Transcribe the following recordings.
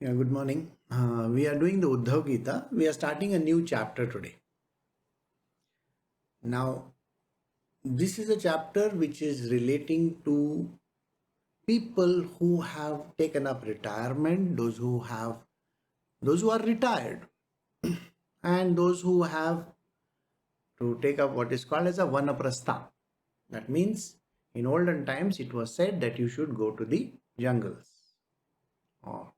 Yeah, good morning. We are doing the Uddhav Gita. We are starting a new chapter today. Now, this is a chapter which is relating to people who have taken up retirement, those who are retired, and those who have to take up what is called as a vanaprastha. That means in olden times it was said that you should go to the jungles. Or,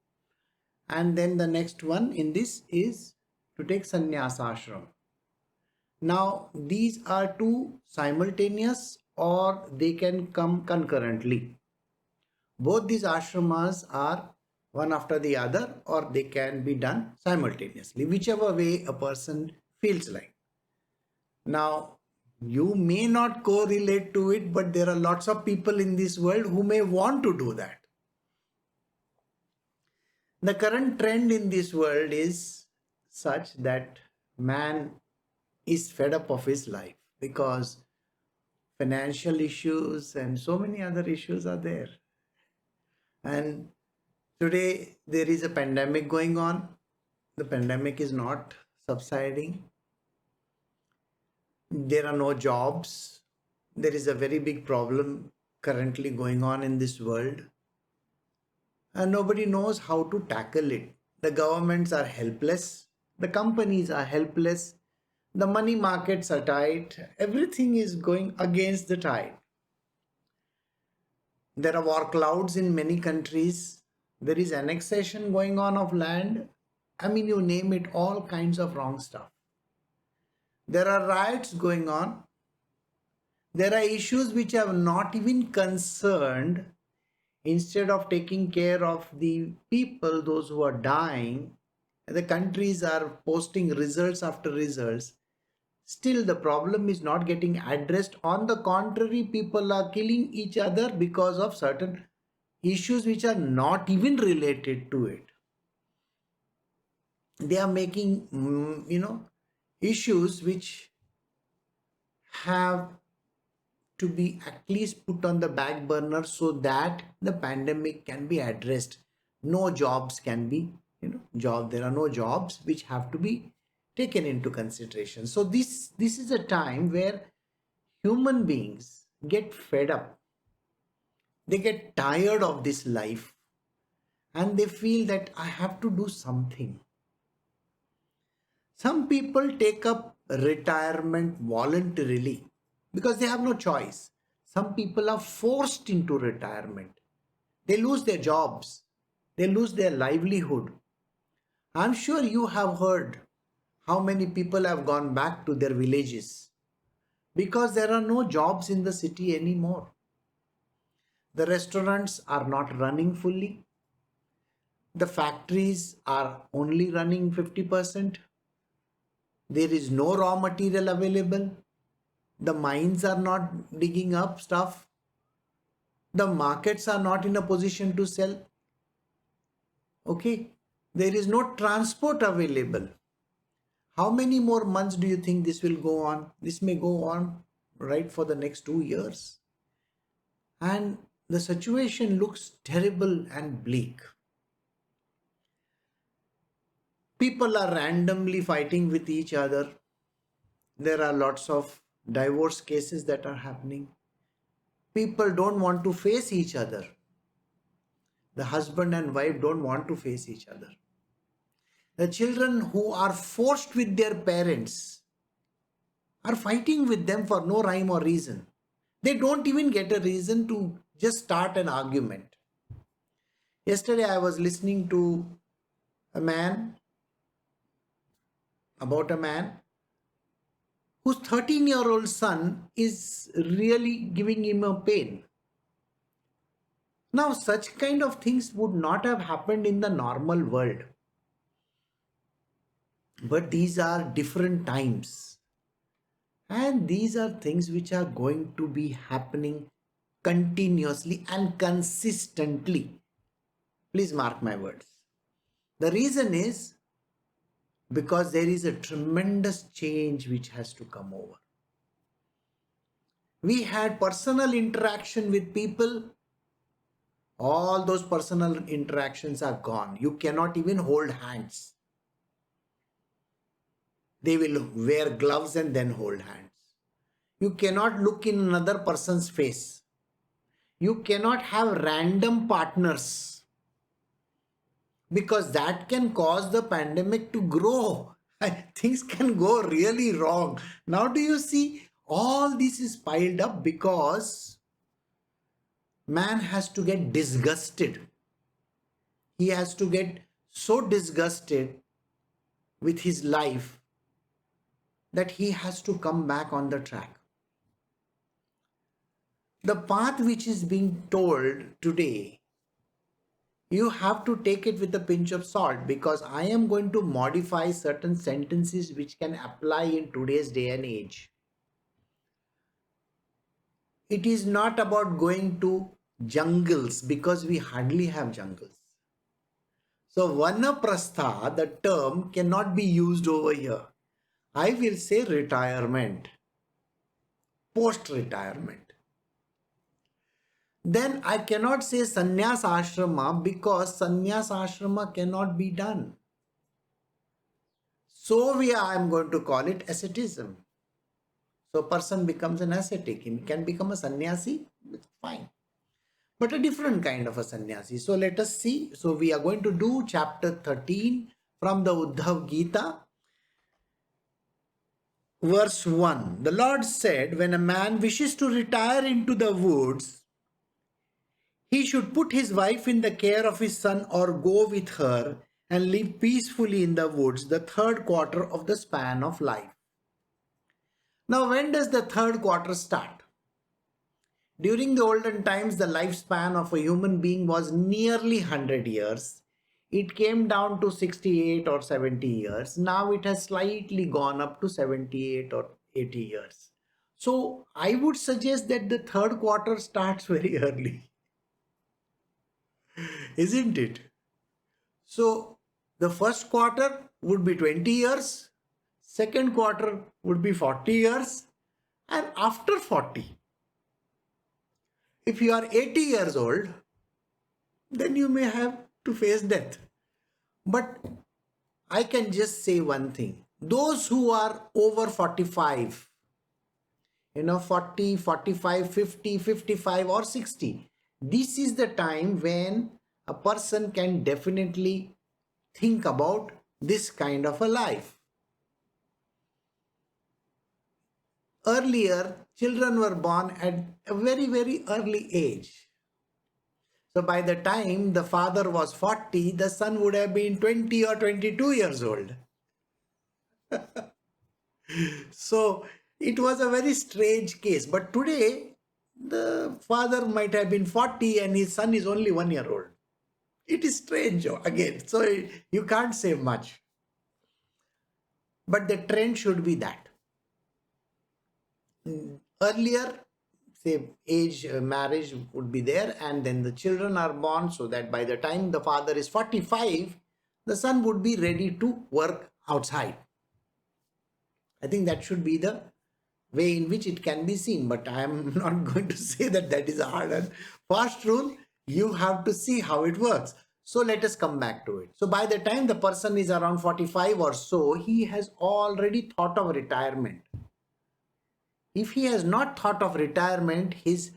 and then the next one in this is to take sannyasa ashram. Now, these are two simultaneous or they can come concurrently. Both these ashramas are one after the other or they can be done simultaneously, whichever way a person feels like. Now, you may not correlate to it, but there are lots of people in this world who may want to do that. The current trend in this world is such that man is fed up of his life because financial issues and so many other issues are there. And today there is a pandemic going on. The pandemic is not subsiding. There are no jobs. There is a very big problem currently going on in this world. And nobody knows how to tackle it. The governments are helpless. The companies are helpless. The money markets are tight. Everything is going against the tide. There are war clouds in many countries. There is annexation going on of land. I mean, you name it, all kinds of wrong stuff. There are riots going on. There are issues which have not even concerned. Instead of taking care of the people, those who are dying, the countries are posting results after results. Still, the problem is not getting addressed. On the contrary, people are killing each other because of certain issues which are not even related to it. They are making, issues which have to be at least put on the back burner so that the pandemic can be addressed. No jobs can be, there are no jobs which have to be taken into consideration. So this is a time where human beings get fed up. They get tired of this life and they feel that I have to do something. Some people take up retirement voluntarily because they have no choice. Some people are forced into retirement. They lose their jobs. They lose their livelihood. I'm sure you have heard how many people have gone back to their villages because there are no jobs in the city anymore. The restaurants are not running fully. The factories are only running 50%. There is no raw material available. The mines are not digging up stuff. The markets are not in a position to sell. Okay. There is no transport available. How many more months do you think this will go on? This may go on right for the next 2 years. And the situation looks terrible and bleak. People are randomly fighting with each other. There are lots of divorce cases that are happening. People don't want to face each other. The husband and wife don't want to face each other. The children who are forced with their parents are fighting with them for no rhyme or reason. They don't even get a reason to just start an argument. Yesterday I was listening to about a man whose 13-year-old son is really giving him a pain. Now, such kind of things would not have happened in the normal world. But these are different times. And these are things which are going to be happening continuously and consistently. Please mark my words. The reason is because there is a tremendous change which has to come over. We had personal interaction with people All those personal interactions are gone. You cannot even hold hands. They will wear gloves and then hold hands. You cannot look in another person's face. You cannot have random partners because that can cause the pandemic to grow. Things can go really wrong. Now, do you see? All this is piled up because man has to get disgusted. He has to get so disgusted with his life that he has to come back on the track. The path which is being told today, you have to take it with a pinch of salt, because I am going to modify certain sentences which can apply in today's day and age. It is not about going to jungles, because we hardly have jungles. So Vanaprastha, the term, cannot be used over here. I will say retirement, post-retirement. Then I cannot say sannyas ashrama, because sannyas ashrama cannot be done. So I am going to call it asceticism. So person becomes an ascetic. He can become a sannyasi, it's fine. But a different kind of a sannyasi. So let us see. So we are going to do chapter 13 from the Uddhav Gita. Verse 1. The Lord said, when a man wishes to retire into the woods, he should put his wife in the care of his son or go with her and live peacefully in the woods the third quarter of the span of life. Now, when does the third quarter start? During the olden times, the lifespan of a human being was nearly 100 years. It came down to 68 or 70 years. Now it has slightly gone up to 78 or 80 years. So I would suggest that the third quarter starts very early. Isn't it? So the first quarter would be 20 years, second quarter would be 40 years, and after 40, if you are 80 years old, then you may have to face death. But I can just say one thing. Those who are over 45, 40, 45, 50, 55 or 60, this is the time when a person can definitely think about this kind of a life. Earlier, children were born at a very, very early age. So by the time the father was 40, the son would have been 20 or 22 years old. So it was a very strange case. But today, the father might have been 40 and his son is only 1 year old. It is strange again. So you can't say much. But the trend should be that. Earlier, say age marriage would be there, and then the children are born, so that by the time the father is 45, the son would be ready to work outside. I think that should be the way in which it can be seen, but I am not going to say that that is a hard and fast rule. You have to see how it works. So let us come back to it. So by the time the person is around 45 or so, he has already thought of retirement. If he has not thought of retirement, his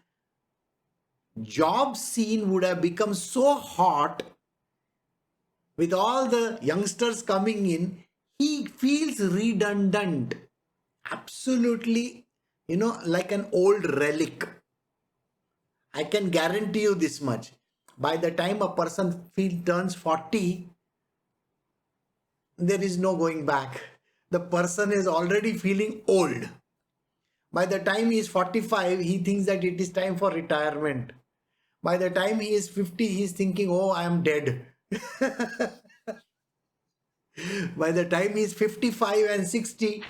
job scene would have become so hot with all the youngsters coming in, he feels redundant, absolutely, like an old relic. I can guarantee you this much. By the time a person turns 40, there is no going back. The person is already feeling old. By the time he is 45, he thinks that it is time for retirement. By the time he is 50, he is thinking, oh, I am dead. By the time he is 55 and 60,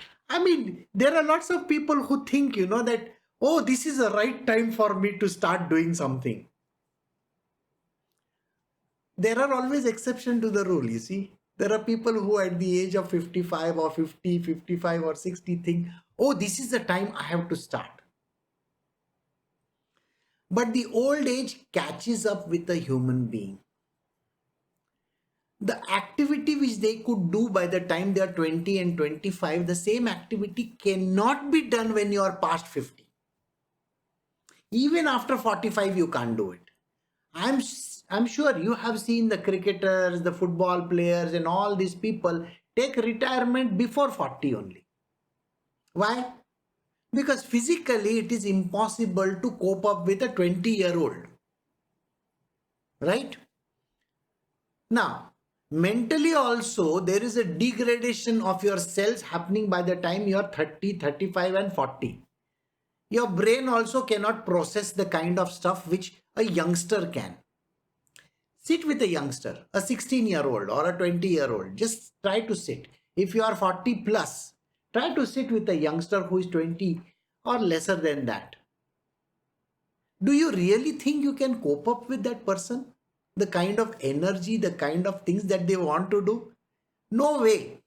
there are lots of people who think, that, oh, this is the right time for me to start doing something. There are always exceptions to the rule, you see. There are people who at the age of 55 or 50, 55 or 60 think, oh, this is the time I have to start. But the old age catches up with a human being. The activity which they could do by the time they are 20 and 25, the same activity cannot be done when you are past 50. Even after 45, you can't do it. I'm sure you have seen the cricketers, the football players, and all these people take retirement before 40 only. Why? Because physically it is impossible to cope up with a 20-year-old. Right? Now, mentally also there is a degradation of your cells happening by the time you are 30, 35 and 40. Your brain also cannot process the kind of stuff which a youngster can. Sit with a youngster, a 16-year-old or a 20-year-old. Just try to sit. If you are 40 plus, try to sit with a youngster who is 20 or lesser than that. Do you really think you can cope up with that person? The kind of energy, the kind of things that they want to do? No way.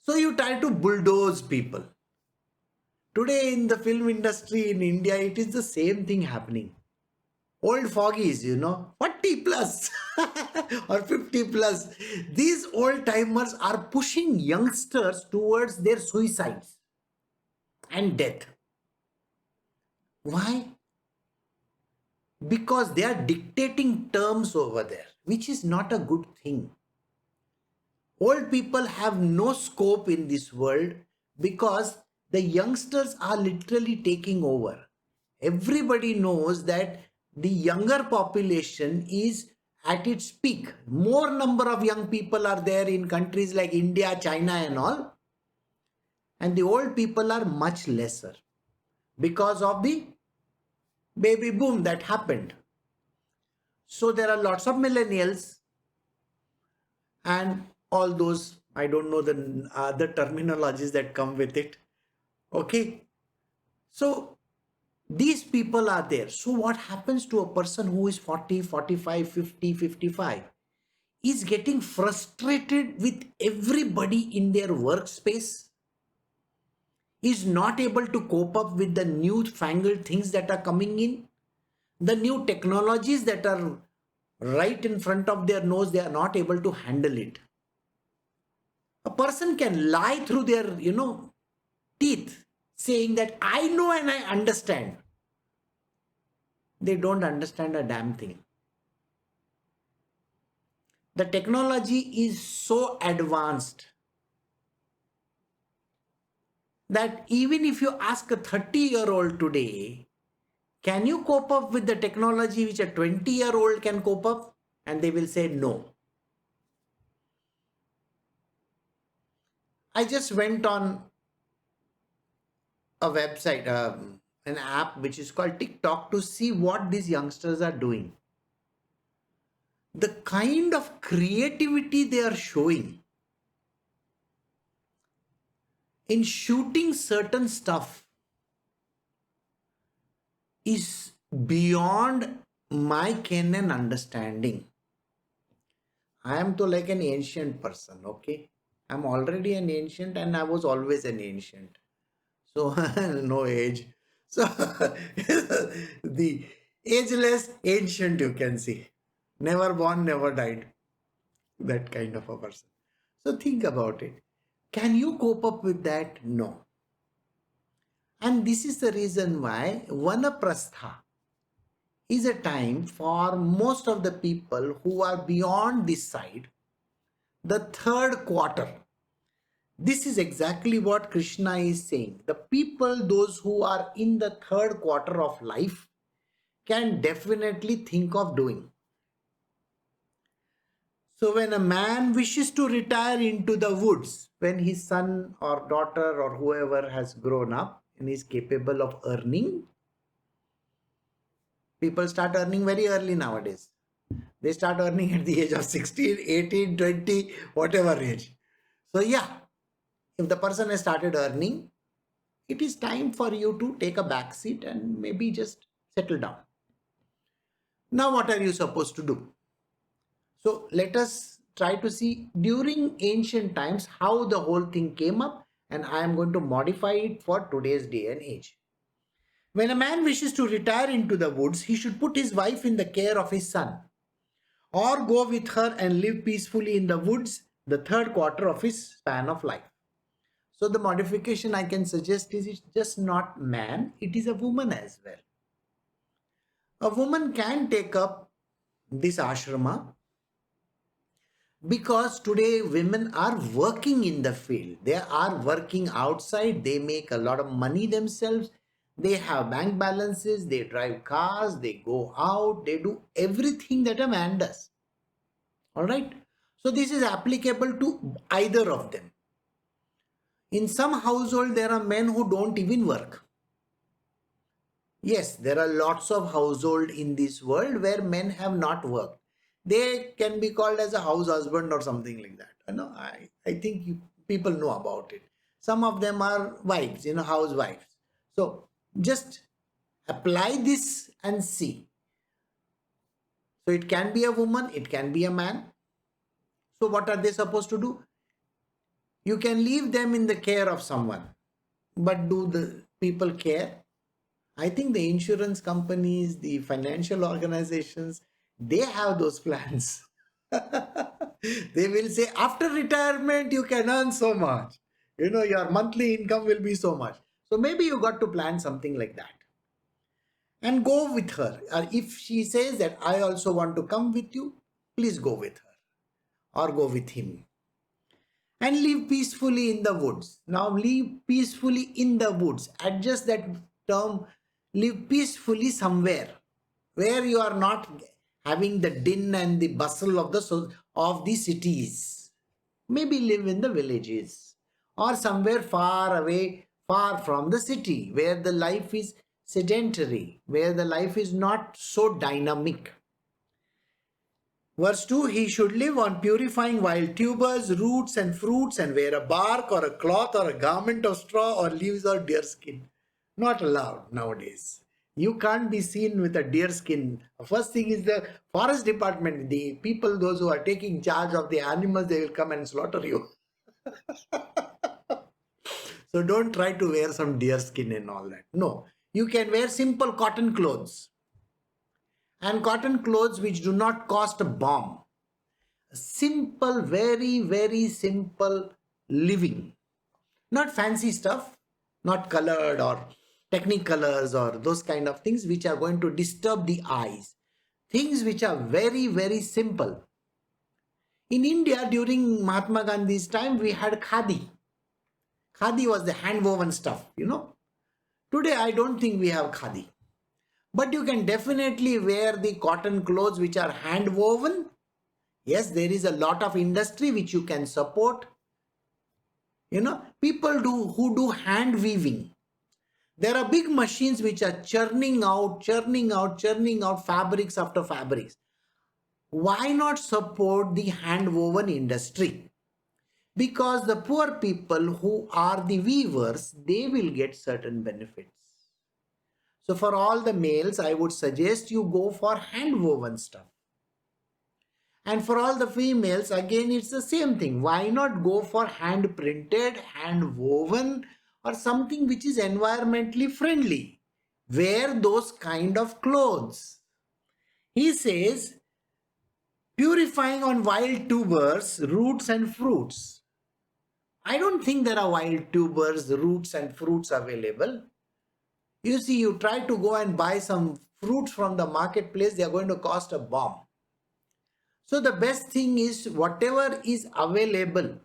So you try to bulldoze people. Today in the film industry in India, it is the same thing happening. Old fogies, 40 plus or 50 plus. These old timers are pushing youngsters towards their suicides and death. Why? Because they are dictating terms over there, which is not a good thing. Old people have no scope in this world because the youngsters are literally taking over. Everybody knows that the younger population is at its peak. More number of young people are there in countries like India, China and all. And the old people are much lesser because of the baby boom that happened. So there are lots of millennials and all those, I don't know the other terminologies that come with it. Okay. So these people are there. So what happens to a person who is 40, 45, 50, 55? Is getting frustrated with everybody in their workspace, is not able to cope up with the newfangled things that are coming in, the new technologies that are right in front of their nose, they are not able to handle it. A person can lie through their, teeth, saying that I know and I understand. They don't understand a damn thing. The technology is so advanced that even if you ask a 30-year-old today, can you cope up with the technology which a 20-year-old can cope up? And they will say no. I just went on a website, an app which is called TikTok to see what these youngsters are doing. The kind of creativity they are showing in shooting certain stuff is beyond my ken and understanding. I am to like an ancient person, okay? I'm already an ancient and I was always an ancient. So no age. So the ageless ancient you can see. Never born, never died. That kind of a person. So think about it. Can you cope up with that? No. And this is the reason why Vanaprastha is a time for most of the people who are beyond this side, the third quarter. This is exactly what Krishna is saying. The people, those who are in the third quarter of life, can definitely think of doing. So when a man wishes to retire into the woods, when his son or daughter or whoever has grown up and is capable of earning, people start earning very early nowadays. They start earning at the age of 16, 18, 20, whatever age. So yeah, if the person has started earning, it is time for you to take a back seat and maybe just settle down. Now what are you supposed to do? So let us try to see during ancient times how the whole thing came up, and I am going to modify it for today's day and age. When a man wishes to retire into the woods, he should put his wife in the care of his son, or go with her and live peacefully in the woods the third quarter of his span of life. So the modification I can suggest is it's just not man, it is a woman as well. A woman can take up this ashrama because today women are working in the field. They are working outside. They make a lot of money themselves. They have bank balances. They drive cars. They go out. They do everything that a man does. All right. So this is applicable to either of them. In some household, there are men who don't even work. Yes, there are lots of household in this world where men have not worked. They can be called as a house husband or something like that. I think people know about it. Some of them are wives, housewives. So just apply this and see. So it can be a woman, it can be a man. So what are they supposed to do? You can leave them in the care of someone. But do the people care? I think the insurance companies, the financial organizations, they have those plans. They will say, after retirement, you can earn so much. Your monthly income will be so much. So maybe you got to plan something like that. And go with her. Or if she says that I also want to come with you, please go with her or go with him. And live peacefully in the woods. Now live peacefully in the woods. Adjust that term, live peacefully somewhere where you are not having the din and the bustle of the cities. Maybe live in the villages or somewhere far away, far from the city, where the life is sedentary, where the life is not so dynamic. Verse 2, he should live on purifying wild tubers, roots and fruits, and wear a bark or a cloth or a garment of straw or leaves or deerskin. Not allowed nowadays. You can't be seen with a deerskin. First thing is the forest department, the people, those who are taking charge of the animals, they will come and slaughter you. So don't try to wear some deerskin and all that. No, you can wear simple cotton clothes. And cotton clothes which do not cost a bomb. Simple, very, very simple living. Not fancy stuff, not colored or technicolors or those kind of things which are going to disturb the eyes. Things which are very, very simple. In India, during Mahatma Gandhi's time, we had khadi. Khadi was the hand-woven stuff, Today, I don't think we have khadi. But you can definitely wear the cotton clothes which are hand-woven. Yes, there is a lot of industry which you can support. People who do hand weaving. There are big machines which are churning out fabrics after fabrics. Why not support the hand-woven industry? Because the poor people who are the weavers, they will get certain benefits. So for all the males, I would suggest you go for hand-woven stuff. And for all the females, again, it's the same thing. Why not go for hand-printed, hand-woven, or something which is environmentally friendly? Wear those kind of clothes. He says, purifying on wild tubers, roots and fruits. I don't think there are wild tubers, roots and fruits available. You see, you try to go and buy some fruits from the marketplace, they are going to cost a bomb. So the best thing is whatever is available.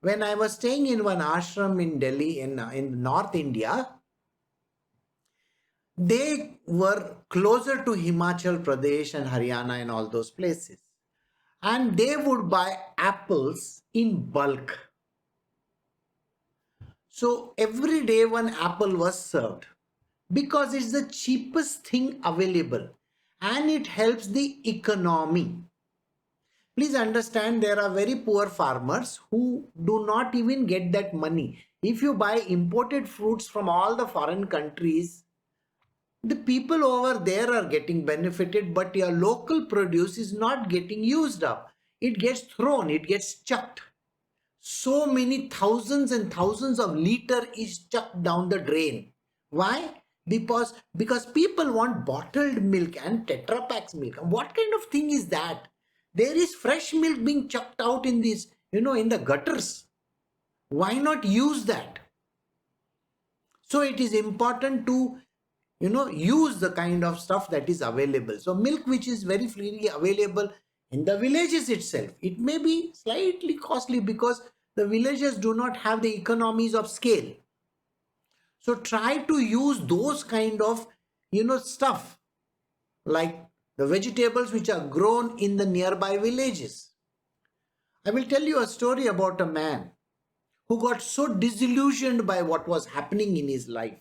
When I was staying in one ashram in Delhi, in North India, they were closer to Himachal Pradesh and Haryana and all those places. And they would buy apples in bulk. So every day one apple was served because it's the cheapest thing available and it helps the economy. Please understand, there are very poor farmers who do not even get that money. If you buy imported fruits from all the foreign countries, the people over there are getting benefited, but your local produce is not getting used up. It gets thrown, it gets chucked. So many thousands and thousands of liters is chucked down the drain. Why? Because people want bottled milk and Tetra Packs milk. And what kind of thing is that? There is fresh milk being chucked out in these, in the gutters. Why not use that? So it is important to, use the kind of stuff that is available. So milk which is very freely available in the villages itself, it may be slightly costly because the villages do not have the economies of scale. So try to use those kind of, stuff like the vegetables which are grown in the nearby villages. I will tell you a story about a man who got so disillusioned by what was happening in his life.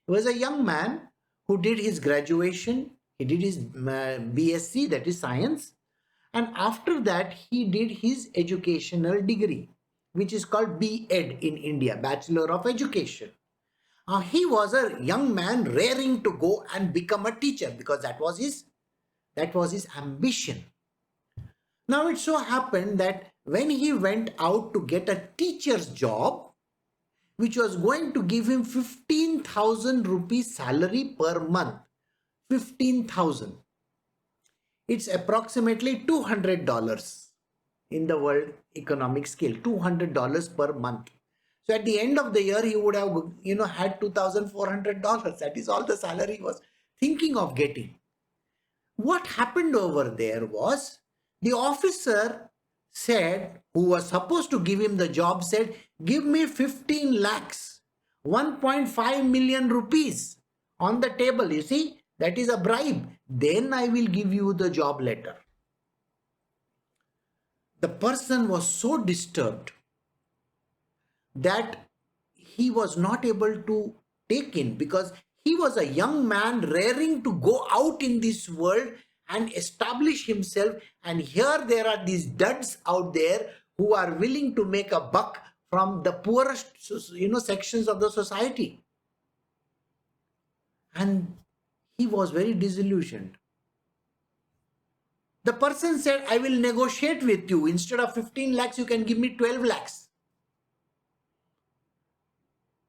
He was a young man who did his graduation, he did his BSc, that is science, and after that he did his educational degree, which is called B.Ed in India, Bachelor of Education. He was a young man raring to go and become a teacher because that was his ambition. Now it so happened that when he went out to get a teacher's job, which was going to give him 15,000 rupees salary per month, 15,000. It's approximately $200 in the world economic scale, $200 per month. So at the end of the year, he would have, had $2,400. That is all the salary he was thinking of getting. What happened over there was the officer said, who was supposed to give him the job, said, give me 15 lakhs, 1.5 million rupees on the table. You see, that is a bribe. Then I will give you the job letter. The person was so disturbed that he was not able to take in, because he was a young man raring to go out in this world and establish himself, and here there are these duds out there who are willing to make a buck from the poorest sections of the society. And he was very disillusioned. The person said, I will negotiate with you. Instead of 15 lakhs, you can give me 12 lakhs.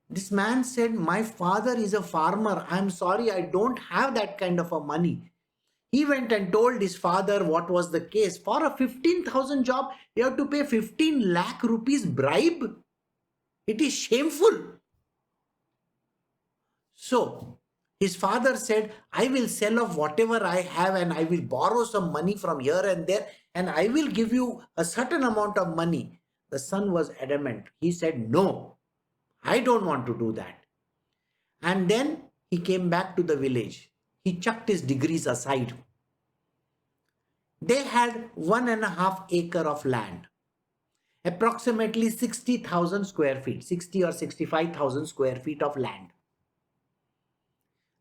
This man said, my father is a farmer. I'm sorry, I don't have that kind of a money. He went and told his father what was the case. For a 15,000 job, you have to pay 15 lakh rupees bribe. It is shameful. So his father said, I will sell off whatever I have and I will borrow some money from here and there and I will give you a certain amount of money. The son was adamant. He said, no, I don't want to do that. And then he came back to the village. He chucked his degrees aside. They had 1.5 acre of land, approximately 60,000 square feet, 60 or 65,000 square feet of land.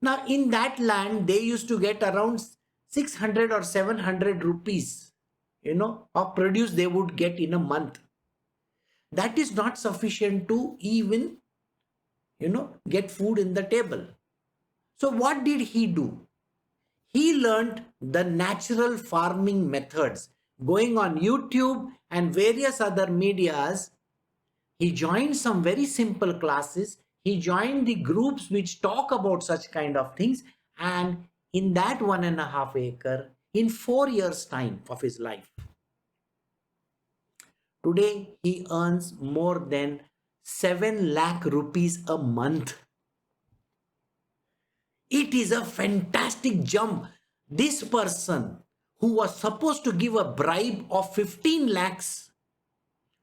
Now in that land, they used to get around 600 or 700 rupees, of produce they would get in a month. That is not sufficient to even, get food in the table. So what did he do? He learned the natural farming methods. Going on YouTube and various other medias, he joined some very simple classes. He joined the groups which talk about such kind of things. And in that 1.5 acre, in 4 years' time of his life, today he earns more than 7 lakh rupees a month. It is a fantastic jump. This person who was supposed to give a bribe of 15 lakhs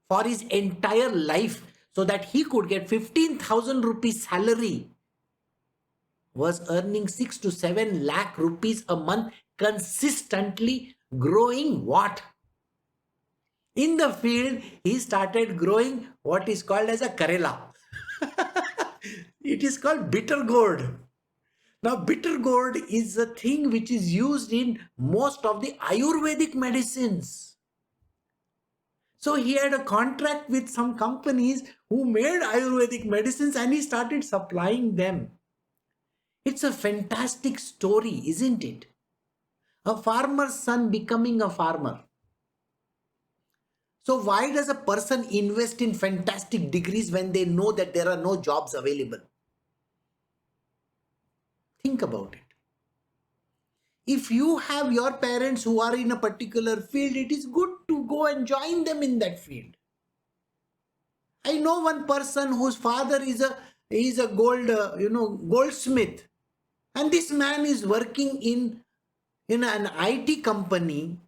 for his entire life so that he could get 15,000 rupees salary was earning 6 to 7 lakh rupees a month, consistently growing what? In the field, he started growing what is called as a Karela. It is called bitter gourd. Now, bitter gourd is a thing which is used in most of the Ayurvedic medicines. So he had a contract with some companies who made Ayurvedic medicines and he started supplying them. It's a fantastic story, isn't it? A farmer's son becoming a farmer. So why does a person invest in fantastic degrees when they know that there are no jobs available? Think about it. If you have your parents who are in a particular field, it is good to go and join them in that field. I know one person whose father is a goldsmith, and this man is working in an IT company,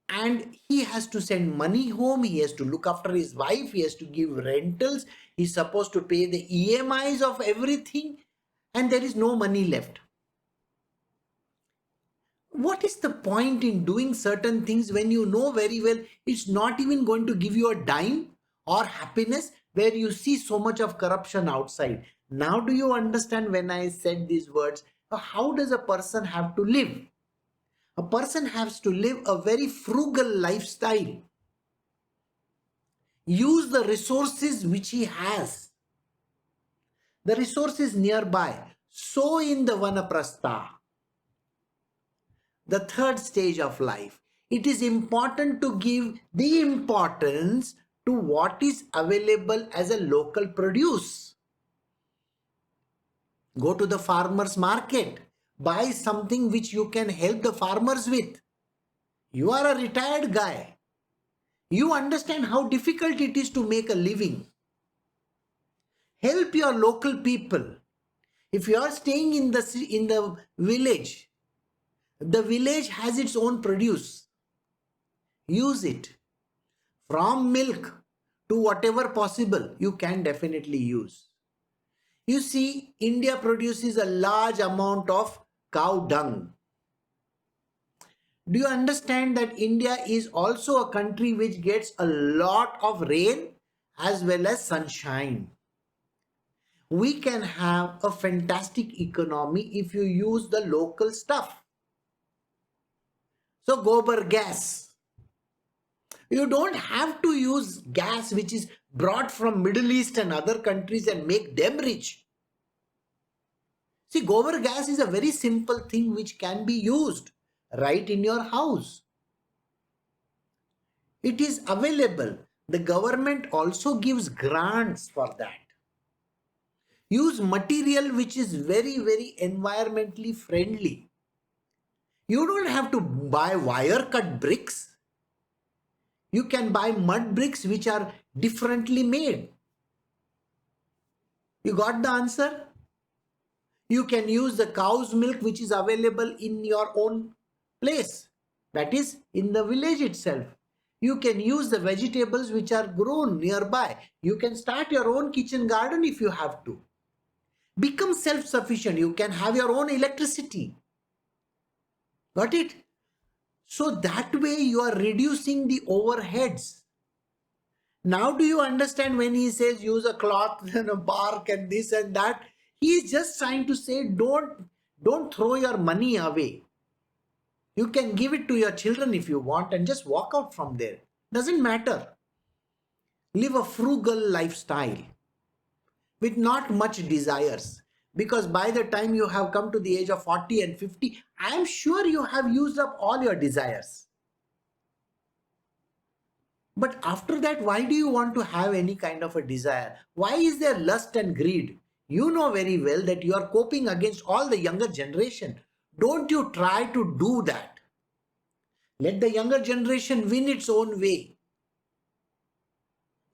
and he has to send money home, he has to look after his wife, he has to give rentals, he's supposed to pay the EMIs of everything, and there is no money left. What is the point in doing certain things when you know very well it's not even going to give you a dime or happiness, where you see so much of corruption outside? Now do you understand when I said these words? How does a person have to live? A person has to live a very frugal lifestyle. Use the resources which he has. The resources nearby. Sow in the vanaprastha. The third stage of life. It is important to give the importance to what is available as a local produce. Go to the farmer's market. Buy something which you can help the farmers with. You are a retired guy. You understand how difficult it is to make a living. Help your local people. If you are staying in the village has its own produce. Use it. From milk to whatever possible, you can definitely use. You see, India produces a large amount of cow dung. Do you understand that India is also a country which gets a lot of rain as well as sunshine? We can have a fantastic economy if you use the local stuff. So gobar gas. You don't have to use gas which is brought from Middle East and other countries and make them rich. See, gobar gas is a very simple thing which can be used right in your house. It is available. The government also gives grants for that. Use material which is very, very environmentally friendly. You don't have to buy wire cut bricks. You can buy mud bricks which are differently made. You got the answer? You can use the cow's milk which is available in your own place, that is in the village itself. You can use the vegetables which are grown nearby. You can start your own kitchen garden if you have to. Become self-sufficient. You can have your own electricity. Got it? So that way you are reducing the overheads. Now do you understand when he says use a cloth and a bark and this and that? He is just trying to say don't throw your money away. You can give it to your children if you want and just walk out from there. Doesn't matter. Live a frugal lifestyle with not much desires. Because by the time you have come to the age of 40 and 50, I am sure you have used up all your desires. But after that, why do you want to have any kind of a desire? Why is there lust and greed? You know very well that you are coping against all the younger generation. Don't you try to do that. Let the younger generation win its own way.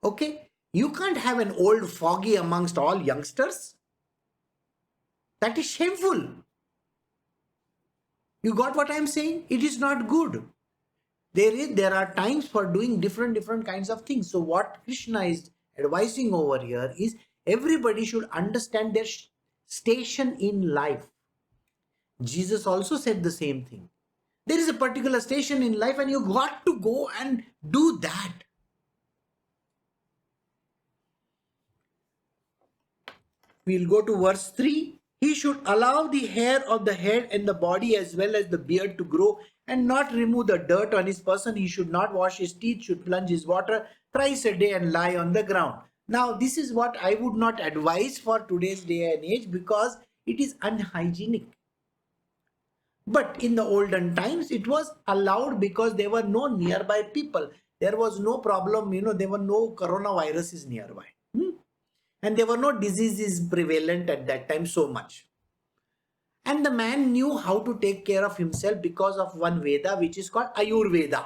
Okay? You can't have an old fogey amongst all youngsters. That is shameful. You got what I am saying? It is not good. There are times for doing different kinds of things. So what Krishna is advising over here is everybody should understand their station in life. Jesus also said the same thing. There is a particular station in life and you got to go and do that. We'll go to verse 3. He should allow the hair of the head and the body as well as the beard to grow and not remove the dirt on his person. He should not wash his teeth, should plunge his water thrice a day and lie on the ground. Now, this is what I would not advise for today's day and age because it is unhygienic. But in the olden times, it was allowed because there were no nearby people. There was no problem, there were no coronaviruses nearby. And there were no diseases prevalent at that time so much. And the man knew how to take care of himself because of one Veda which is called Ayurveda.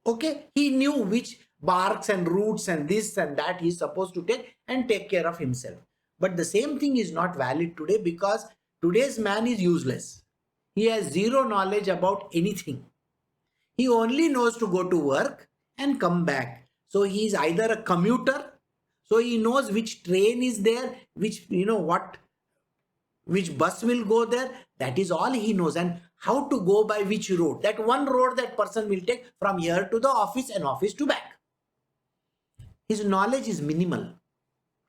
Okay, he knew which barks and roots and this and that he's supposed to take and take care of himself. But the same thing is not valid today because today's man is useless. He has zero knowledge about anything. He only knows to go to work and come back. So he is either a commuter, so he knows which train is there, which which bus will go there. That is all he knows, and how to go by which road. That one road that person will take from here to the office and office to back. His knowledge is minimal.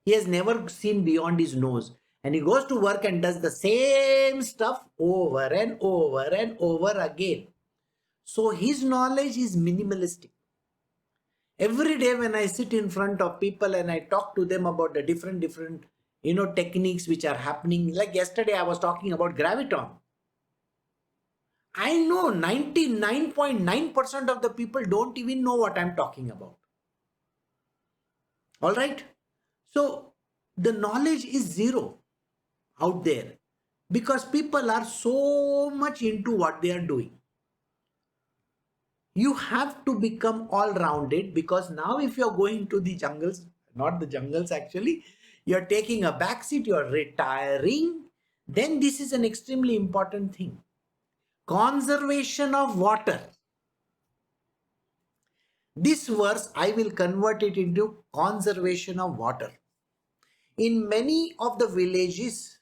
He has never seen beyond his nose. And he goes to work and does the same stuff over and over and over again. So his knowledge is minimalistic. Every day when I sit in front of people and I talk to them about the different techniques which are happening. Like yesterday I was talking about graviton. I know 99.9% of the people don't even know what I'm talking about. All right. So the knowledge is zero out there because people are so much into what they are doing. You have to become all-rounded because now if you're going to the jungles, not the jungles actually, you're taking a backseat, you're retiring, then this is an extremely important thing. Conservation of water. This verse, I will convert it into conservation of water. In many of the villages,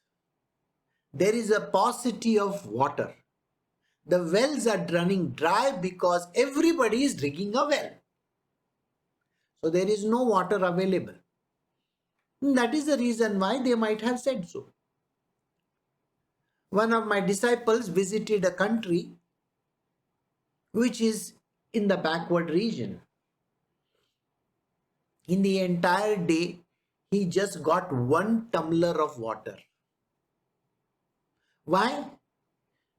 there is a paucity of water. The wells are running dry because everybody is digging a well. So there is no water available. That is the reason why they might have said so. One of my disciples visited a country which is in the backward region. In the entire day, he just got 1 tumbler of water. Why?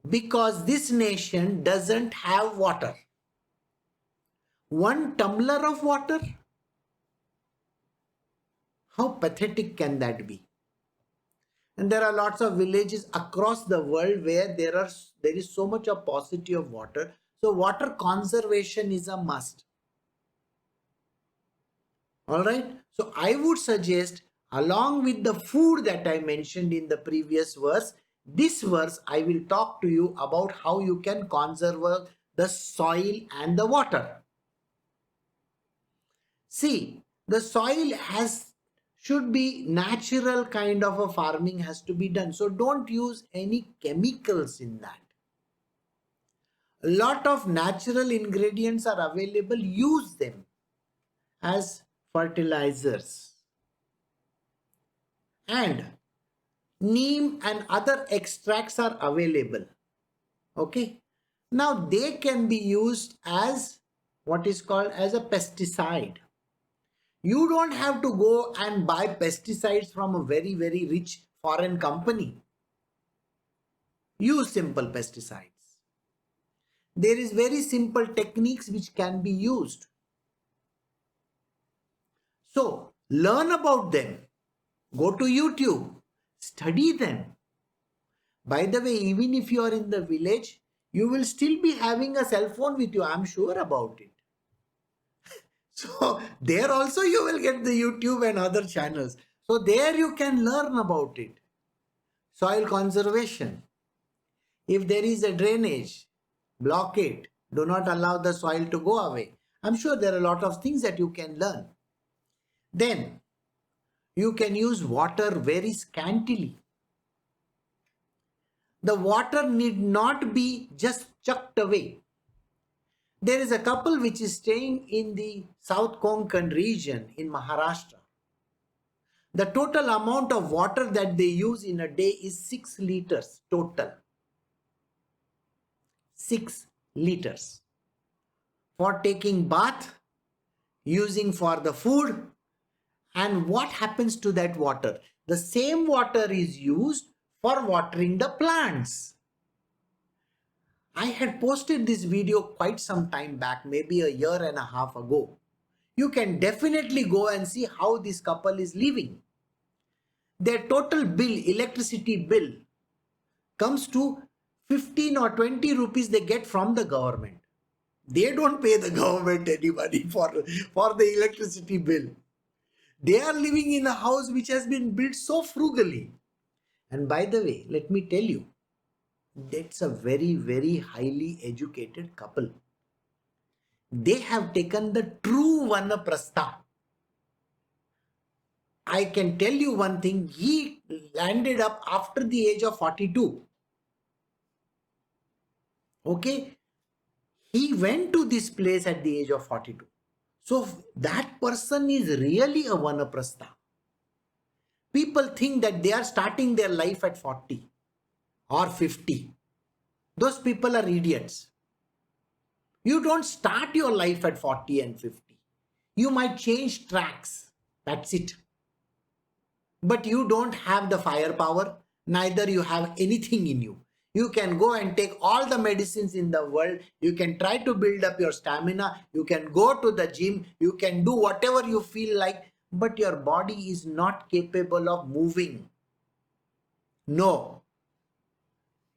Because this nation doesn't have water. 1 tumbler of water? How pathetic can that be? And there are lots of villages across the world where there is so much of paucity of water. So water conservation is a must. All right. So I would suggest, along with the food that I mentioned in the previous verse, this verse I will talk to you about how you can conserve the soil and the water. See, the soil should be natural kind of a farming has to be done. So don't use any chemicals in that. A lot of natural ingredients are available. Use them as fertilizers. And neem and other extracts are available. Okay. Now they can be used as what is called as a pesticide. You don't have to go and buy pesticides from a very, very rich foreign company. Use simple pesticides. There is very simple techniques which can be used. So learn about them. Go to YouTube. Study them. By the way, even if you are in the village, you will still be having a cell phone with you. I'm sure about it. So there also you will get the YouTube and other channels. So there you can learn about it. Soil conservation. If there is a drainage, block it. Do not allow the soil to go away. I'm sure there are a lot of things that you can learn. Then you can use water very scantily. The water need not be just chucked away. There is a couple which is staying in the South Konkan region in Maharashtra. The total amount of water that they use in a day is 6 liters total. 6 liters. For taking bath, using for the food, and what happens to that water? The same water is used for watering the plants. I had posted this video quite some time back, maybe a year and a half ago. You can definitely go and see how this couple is living. Their total bill, electricity bill, comes to 15 or 20 rupees they get from the government. They don't pay the government any money for the electricity bill. They are living in a house which has been built so frugally. And by the way, let me tell you, that's a very, very highly educated couple. They have taken the true Vanaprastha. I can tell you one thing, he landed up after the age of 42. Okay? He went to this place at the age of 42. So that person is really a Vanaprastha. People think that they are starting their life at 40 or 50. Those people are idiots. You don't start your life at 40 and 50. You might change tracks. That's it. But you don't have the firepower. Neither you have anything in you. You can go and take all the medicines in the world. You can try to build up your stamina. You can go to the gym. You can do whatever you feel like. But your body is not capable of moving. No.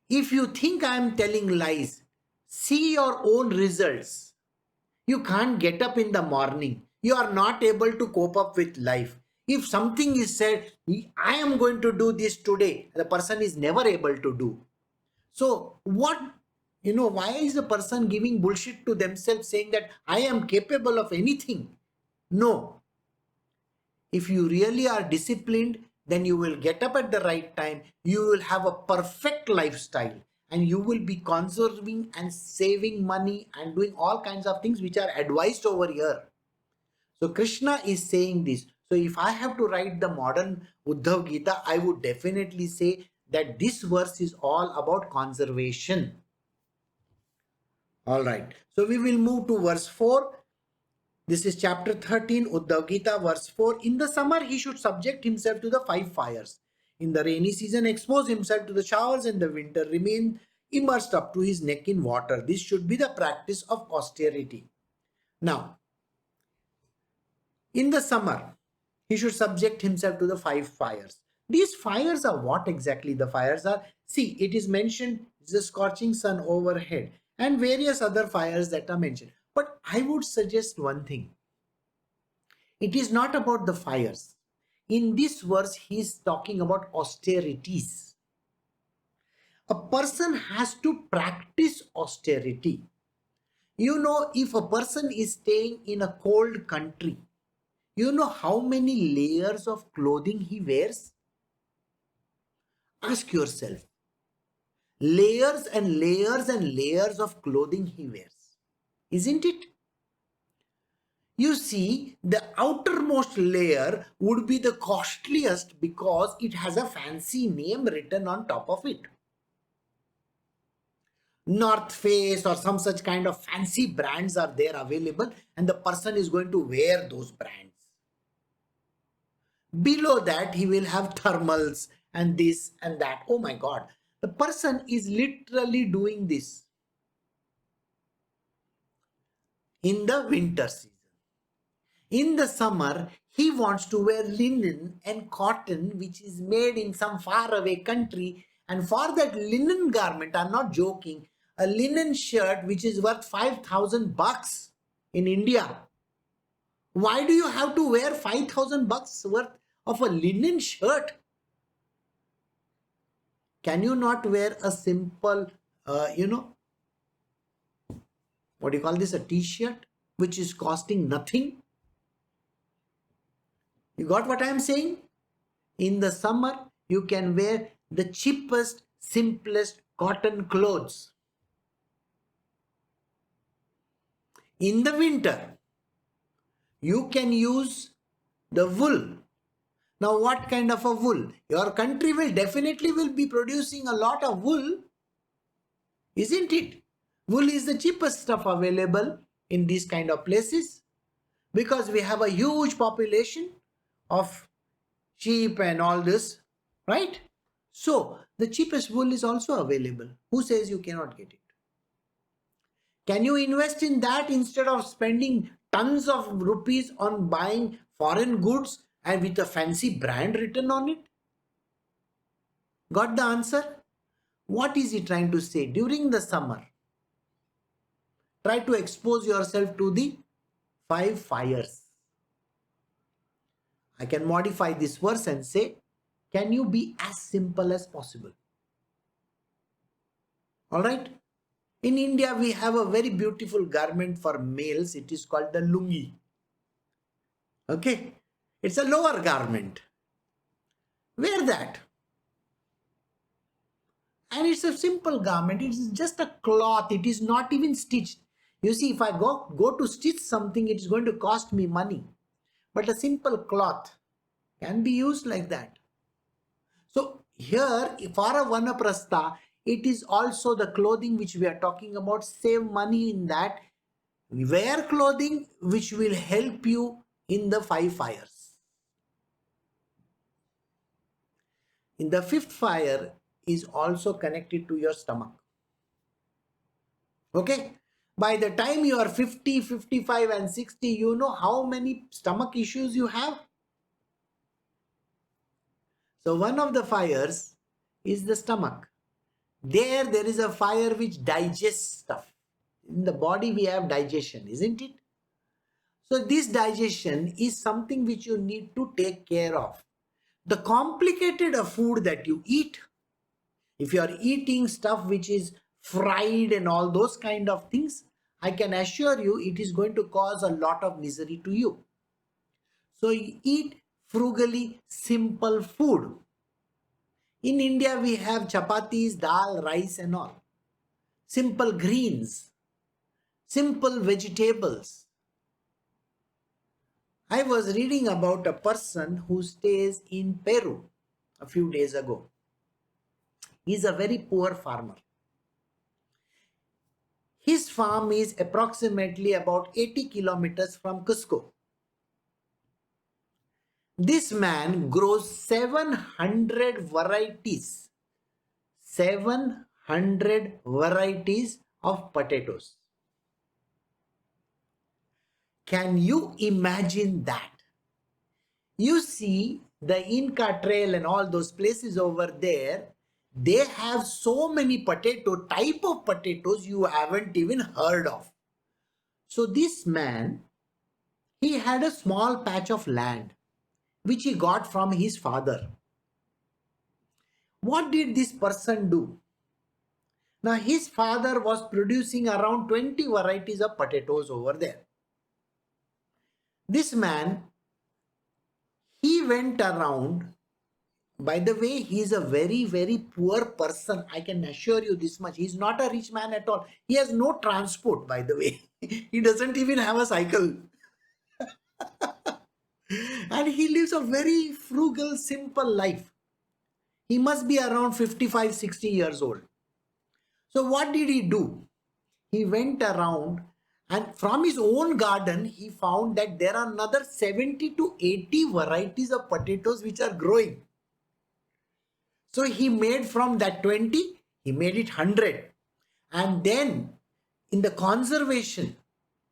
If you think I am telling lies, see your own results. You can't get up in the morning. You are not able to cope up with life. If something is said, I am going to do this today, the person is never able to do. So why is the person giving bullshit to themselves saying that I am capable of anything? No. If you really are disciplined, then you will get up at the right time. You will have a perfect lifestyle and you will be conserving and saving money and doing all kinds of things which are advised over here. So Krishna is saying this. So if I have to write the modern Uddhav Gita, I would definitely say that this verse is all about conservation. All right. So we will move to verse 4. This is chapter 13, Uddhav Gita, verse 4. In the summer, he should subject himself to the 5 fires. In the rainy season, expose himself to the showers. In the winter, remain immersed up to his neck in water. This should be the practice of austerity. Now, in the summer, he should subject himself to the 5 fires. These fires are what exactly the fires are? See, it is mentioned the scorching sun overhead and various other fires that are mentioned. But I would suggest one thing. It is not about the fires. In this verse, he is talking about austerities. A person has to practice austerity. If a person is staying in a cold country, you know how many layers of clothing he wears? Ask yourself. Layers and layers and layers of clothing he wears. Isn't it? You see, the outermost layer would be the costliest because it has a fancy name written on top of it. North Face or some such kind of fancy brands are there available and the person is going to wear those brands. Below that, he will have thermals and this and that. Oh my God. The person is literally doing this in the winter season. In the summer, he wants to wear linen and cotton, which is made in some faraway country. And for that linen garment, I'm not joking, a linen shirt which is worth 5,000 bucks in India. Why do you have to wear 5,000 bucks worth of a linen shirt? Can you not wear a simple, what do you call this, a t-shirt, which is costing nothing? You got what I am saying? In the summer, you can wear the cheapest, simplest cotton clothes. In the winter, you can use the wool. Now, what kind of a wool? Your country will definitely be producing a lot of wool, isn't it? Wool is the cheapest stuff available in these kind of places because we have a huge population of sheep and all this, right? So the cheapest wool is also available. Who says you cannot get it? Can you invest in that instead of spending tons of rupees on buying foreign goods and with a fancy brand written on it? Got the answer? What is he trying to say? During the summer, try to expose yourself to the 5 fires. I can modify this verse and say, can you be as simple as possible? All right. In India, we have a very beautiful garment for males. It is called the lungi. Okay. It's a lower garment. Wear that. And it's a simple garment. It is just a cloth. It is not even stitched. You see, if I go to stitch something, it is going to cost me money. But a simple cloth can be used like that. So here, for a vanaprastha, it is also the clothing which we are talking about. Save money in that. Wear clothing which will help you in the 5 fires. In the 5th fire is also connected to your stomach. Okay? By the time you are 50, 55 and 60, you know how many stomach issues you have? So one of the fires is the stomach. There is a fire which digests stuff. In the body we have digestion, isn't it? So this digestion is something which you need to take care of. The complicated food that you eat, if you are eating stuff which is fried and all those kind of things, I can assure you it is going to cause a lot of misery to you. So you eat frugally simple food. In India, we have chapatis, dal, rice and all. Simple greens, simple vegetables. I was reading about a person who stays in Peru a few days ago. He's a very poor farmer. His farm is approximately about 80 kilometers from Cusco. This man grows 700 varieties. 700 varieties of potatoes. Can you imagine that? You see the Inca Trail and all those places over there, they have so many type of potatoes you haven't even heard of. So this man, he had a small patch of land which he got from his father. What did this person do? Now his father was producing around 20 varieties of potatoes over there. This man, he went around. By the way, he is a very, very poor person. I can assure you this much. He's not a rich man at all. He has no transport, by the way. He doesn't even have a cycle. And he lives a very frugal, simple life. He must be around 55, 60 years old. So what did he do? He went around and from his own garden, he found that there are another 70 to 80 varieties of potatoes which are growing. So he made from that 20, he made it 100. And then in the conservation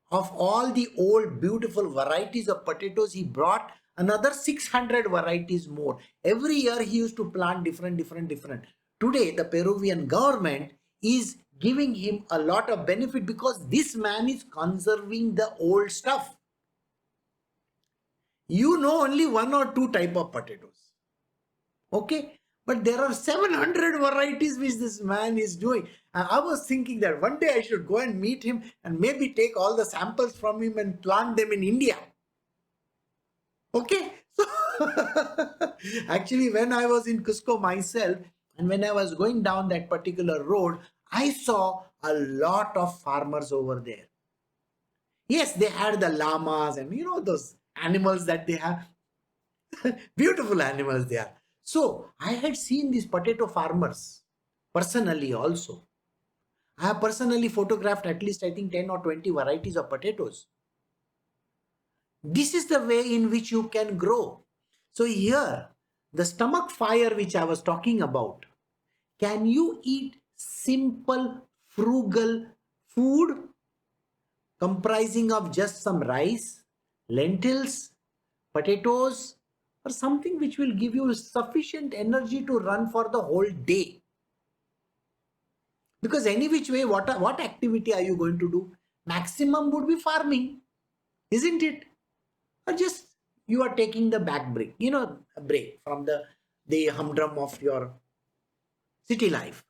of all the old beautiful varieties of potatoes, he brought another 600 varieties more. Every year he used to plant different. Today, the Peruvian government is giving him a lot of benefit because this man is conserving the old stuff. You know only 1 or 2 type of potatoes. Okay? But there are 700 varieties which this man is doing. And I was thinking that one day I should go and meet him and maybe take all the samples from him and plant them in India. Okay? So actually, when I was in Cusco myself and when I was going down that particular road, I saw a lot of farmers over there. Yes, they had the llamas and those animals that they have. Beautiful animals they are. So I had seen these potato farmers personally also. I have personally photographed at least I think 10 or 20 varieties of potatoes. This is the way in which you can grow. So here, the stomach fire which I was talking about, can you eat simple, frugal food comprising of just some rice, lentils, potatoes, or something which will give you sufficient energy to run for the whole day? Because any which way, what activity are you going to do? Maximum would be farming, isn't it? Or just you are taking the back break, a break from the humdrum of your city life.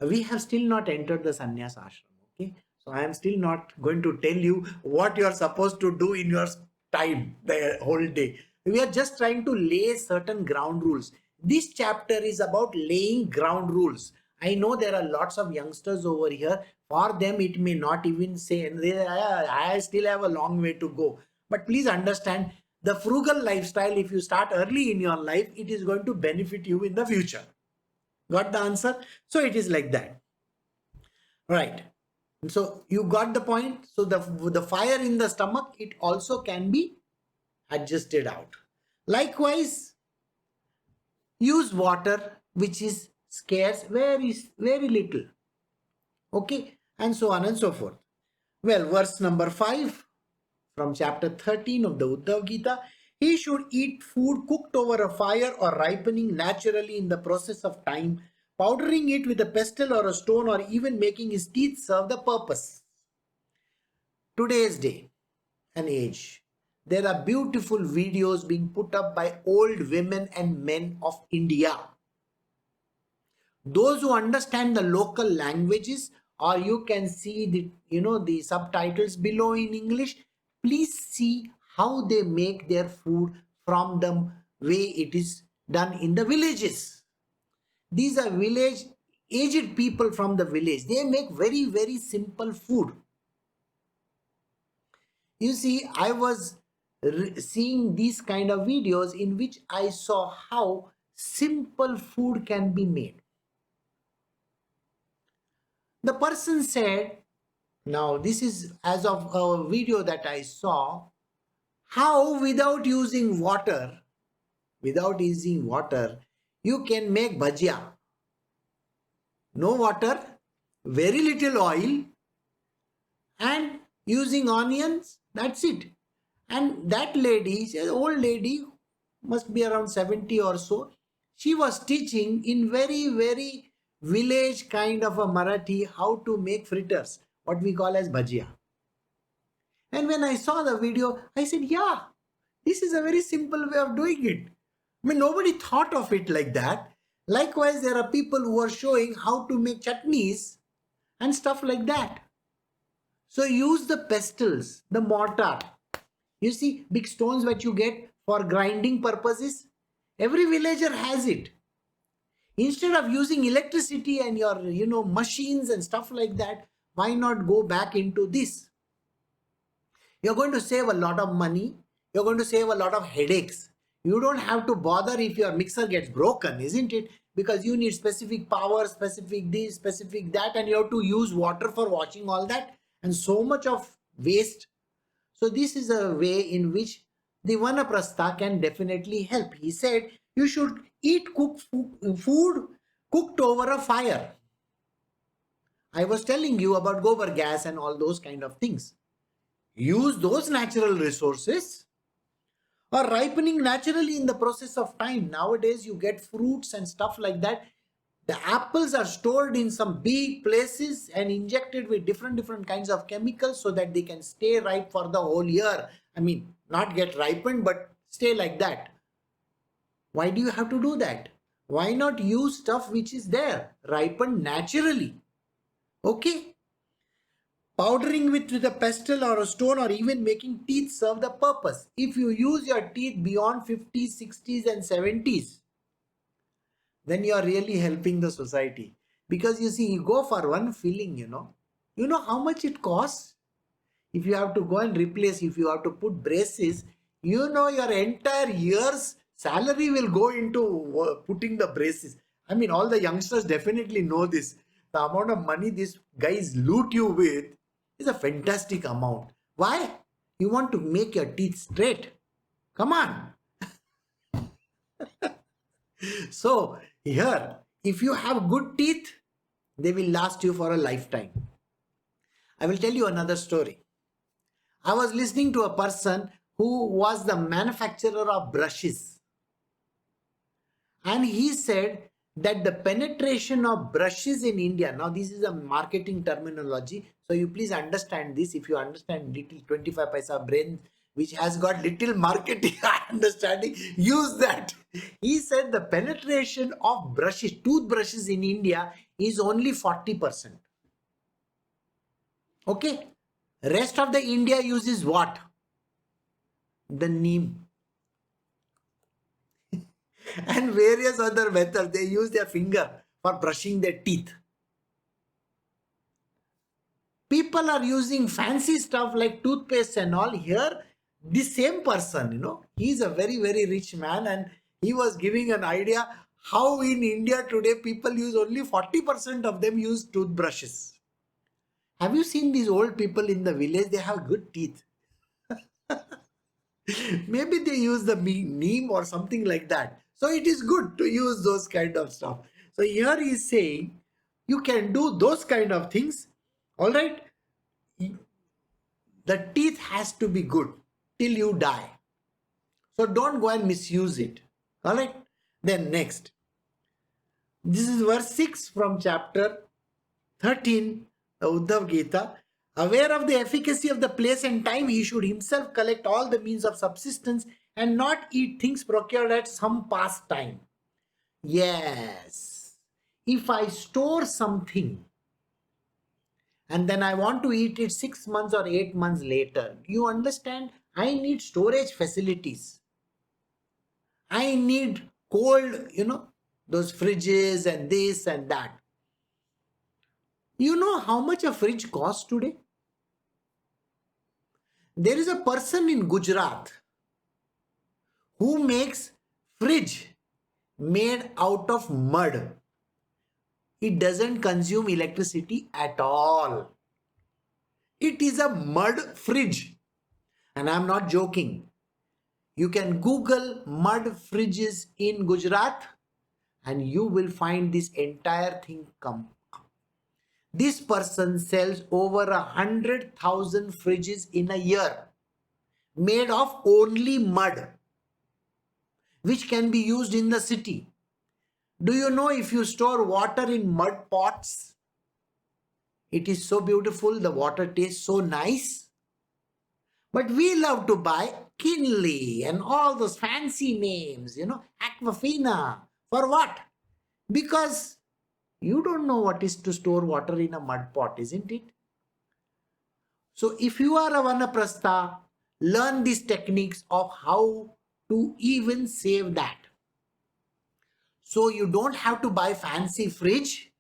We have still not entered the sannyas ashram. Okay, so I am still not going to tell you what you are supposed to do in your time the whole day. We are just trying to lay certain ground rules. This chapter is about laying ground rules. I know there are lots of youngsters over here. For them it may not even say, and I still have a long way to go. But please understand, the frugal lifestyle, if you start early in your life, it is going to benefit you in the future. Got the answer? So it is like that, right? So you got the point. So the fire in the stomach, it also can be adjusted out. Likewise, use water which is scarce, very little. Okay, and so on and so forth. Well, verse number 5 from chapter 13 of the Uddhav Gita. He should eat food cooked over a fire or ripening naturally in the process of time, powdering it with a pestle or a stone, or even making his teeth serve the purpose. Today's day and age, there are beautiful videos being put up by old women and men of India. Those who understand the local languages, or you can see the subtitles below in English, please see how they make their food from the way it is done in the villages. These are aged people from the village. They make very, very simple food. You see, I was seeing these kind of videos in which I saw how simple food can be made. The person said, now this is as of a video that I saw, how without using water, you can make bhajia. No water, very little oil, and using onions, that's it. And that lady, she's an old lady, must be around 70 or so. She was teaching in very, very village kind of a Marathi how to make fritters, what we call as bhajia. And when I saw the video, I said, yeah, this is a very simple way of doing it. I mean, nobody thought of it like that. Likewise, there are people who are showing how to make chutneys and stuff like that. So use the pestles, the mortar. You see, big stones that you get for grinding purposes. Every villager has it. Instead of using electricity and your, machines and stuff like that, why not go back into this? You're going to save a lot of money. You're going to save a lot of headaches. You don't have to bother if your mixer gets broken, isn't it? Because you need specific power, specific this, specific that, and you have to use water for washing all that, and so much of waste. So this is a way in which the Vanaprastha can definitely help. He said you should eat food cooked over a fire. I was telling you about gobar gas and all those kind of things. Use those natural resources, or ripening naturally in the process of time. Nowadays you get fruits and stuff like that. The apples are stored in some big places and injected with different kinds of chemicals so that they can stay ripe for the whole year. I mean, not get ripened, but stay like that. Why do you have to do that? Why not use stuff which is there, ripened naturally? Okay. Powdering with a pestle or a stone, or even making teeth serve the purpose. If you use your teeth beyond 50s, 60s and 70s, then you are really helping the society. Because you see, you go for one filling, you know how much it costs? If you have to go and replace, if you have to put braces, your entire year's salary will go into putting the braces. I mean, all the youngsters definitely know this. The amount of money these guys loot you with is a fantastic amount. Why? You want to make your teeth straight. Come on. So here, if you have good teeth, they will last you for a lifetime. I will tell you another story. I was listening to a person who was the manufacturer of brushes. And he said that the penetration of brushes in India, now this is a marketing terminology, so you please understand this. If you understand little 25 paisa brain, which has got little marketing understanding, use that. He said the penetration of brushes, toothbrushes in India is only 40%. Okay. Rest of the India uses what? The neem. And various other methods. They use their finger for brushing their teeth. People are using fancy stuff like toothpaste and all. Here, the same person, he's a very, very rich man, and he was giving an idea how in India today people use only 40% of them use toothbrushes. Have you seen these old people in the village? They have good teeth. Maybe they use the neem or something like that. So it is good to use those kind of stuff. So here he is saying you can do those kind of things. All right. The teeth has to be good till you die. So don't go and misuse it. All right. Then next. This is verse 6 from chapter 13, the Uddhav Gita. Aware of the efficacy of the place and time, he should himself collect all the means of subsistence and not eat things procured at some past time. Yes. If I store something and then I want to eat it 6 months or 8 months later, you understand? I need storage facilities. I need cold, those fridges and this and that. You know how much a fridge costs today? There is a person in Gujarat who makes fridge made out of mud. It doesn't consume electricity at all. It is a mud fridge. And I'm not joking. You can Google mud fridges in Gujarat and you will find this entire thing come. This person sells over 100,000 fridges in a year made of only mud, which can be used in the city. Do you know if you store water in mud pots, it is so beautiful, the water tastes so nice. But we love to buy Kinley and all those fancy names, Aquafina. For what? Because you don't know what is to store water in a mud pot, isn't it? So if you are a Vanaprastha, learn these techniques of how to even save that. So you don't have to buy fancy fridge.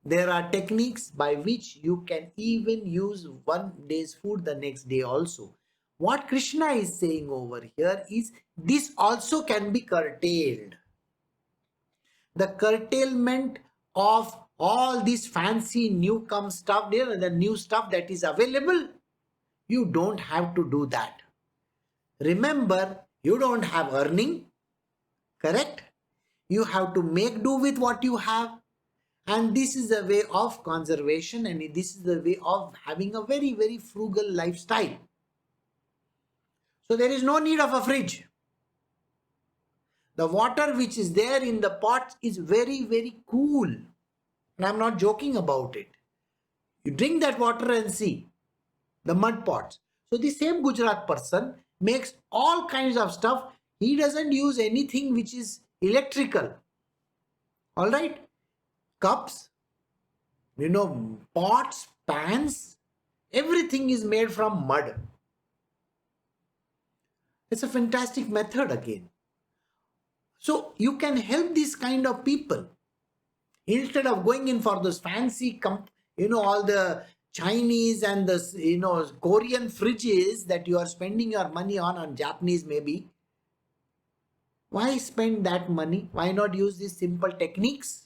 There are techniques by which you can even use one day's food the next day also. What Krishna is saying over here is this also can be curtailed. The curtailment of all this fancy newcome stuff, the new stuff that is available, you don't have to do that. Remember, you don't have earning, correct? You have to make do with what you have. And this is a way of conservation, and this is the way of having a very, very frugal lifestyle. So there is no need of a fridge. The water which is there in the pots is very, very cool. And I'm not joking about it. You drink that water and see the mud pots. So the same Gujarat person makes all kinds of stuff. He doesn't use anything which is electrical. All right. Cups, pots, pans, everything is made from mud. It's a fantastic method again. So you can help these kind of people instead of going in for those fancy, all the Chinese and the, Korean fridges that you are spending your money on Japanese maybe. Why spend that money? Why not use these simple techniques?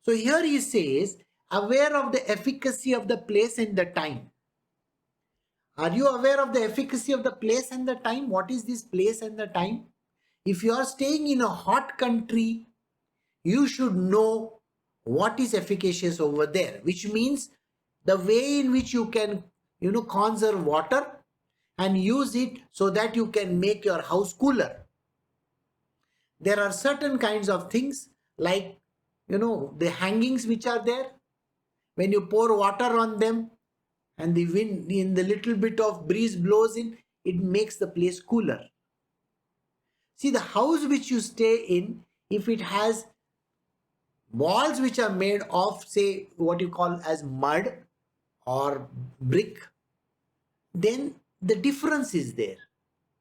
So here he says, aware of the efficacy of the place and the time. Are you aware of the efficacy of the place and the time? What is this place and the time? If you are staying in a hot country, you should know what is efficacious over there, which means the way in which you can, conserve water and use it so that you can make your house cooler. There are certain kinds of things like, the hangings which are there. When you pour water on them and the wind, in the little bit of breeze blows in, it makes the place cooler. See, the house which you stay in, if it has walls which are made of, say, what you call as mud or brick, then the difference is there.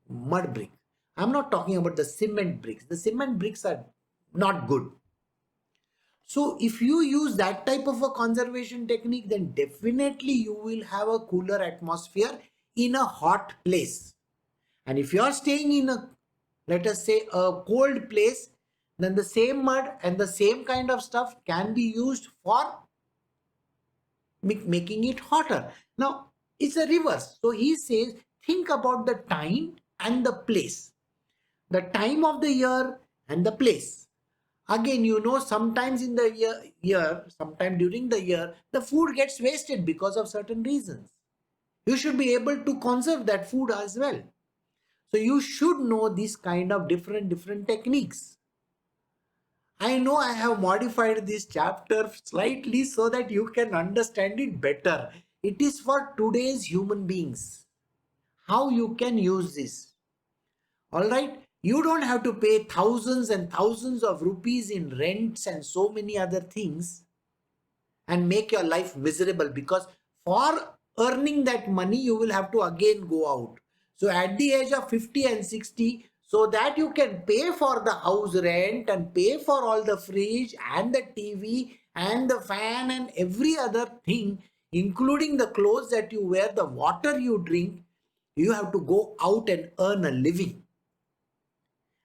Mud brick. I'm not talking about the cement bricks. The cement bricks are not good. So if you use that type of a conservation technique, then definitely you will have a cooler atmosphere in a hot place. And if you are staying in a, let us say, a cold place, then the same mud and the same kind of stuff can be used for making it hotter. Now, it's a reverse. So he says, think about the time and the place. The time of the year and the place. Again, sometimes in the year, sometime during the year, the food gets wasted because of certain reasons. You should be able to conserve that food as well. So you should know these kind of different techniques. I know I have modified this chapter slightly so that you can understand it better. It is for today's human beings. How you can use this. Alright? You don't have to pay thousands and thousands of rupees in rents and so many other things and make your life miserable, because for earning that money you will have to again go out. So at the age of 50 and 60, so that you can pay for the house rent and pay for all the fridge and the TV and the fan and every other thing, including the clothes that you wear, the water you drink, you have to go out and earn a living.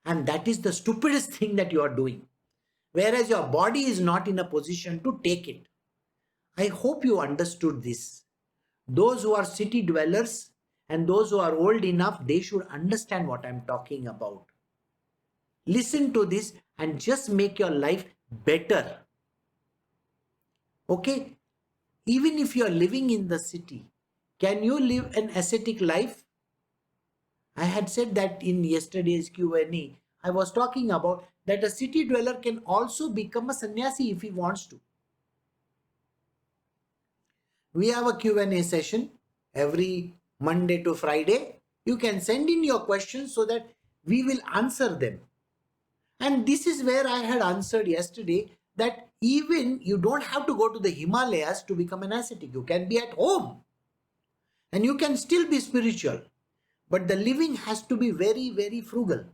And that is the stupidest thing that you are doing. Whereas your body is not in a position to take it. I hope you understood this. Those who are city dwellers and those who are old enough, they should understand what I'm talking about. Listen to this and just make your life better. Okay? Even if you are living in the city, can you live an ascetic life? I had said that in yesterday's Q&A. I was talking about that a city dweller can also become a sannyasi if he wants to. We have a Q&A session every Monday to Friday. You can send in your questions so that we will answer them. And this is where I had answered yesterday that even you don't have to go to the Himalayas to become an ascetic. You can be at home and you can still be spiritual. But the living has to be very, very frugal.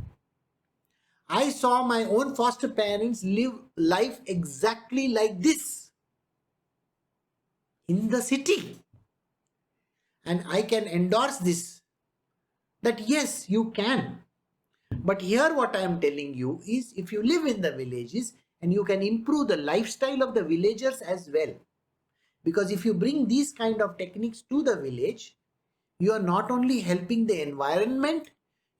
I saw my own foster parents live life exactly like this in the city. And I can endorse this, that yes, you can. But here what I am telling you is, if you live in the villages and you can improve the lifestyle of the villagers as well. Because if you bring these kind of techniques to the village, you are not only helping the environment,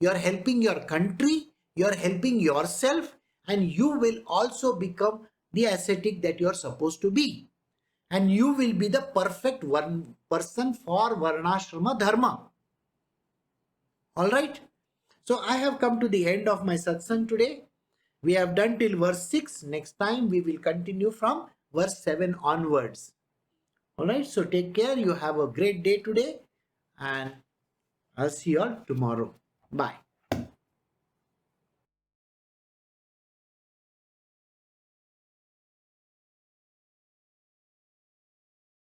you are helping your country, you are helping yourself, and you will also become the ascetic that you are supposed to be. And you will be the perfect one person for Varnashrama Dharma. Alright? So I have come to the end of my satsang today. We have done till verse 6. Next time we will continue from verse 7 onwards. Alright, so take care. You have a great day today. And I'll see you all tomorrow. Bye.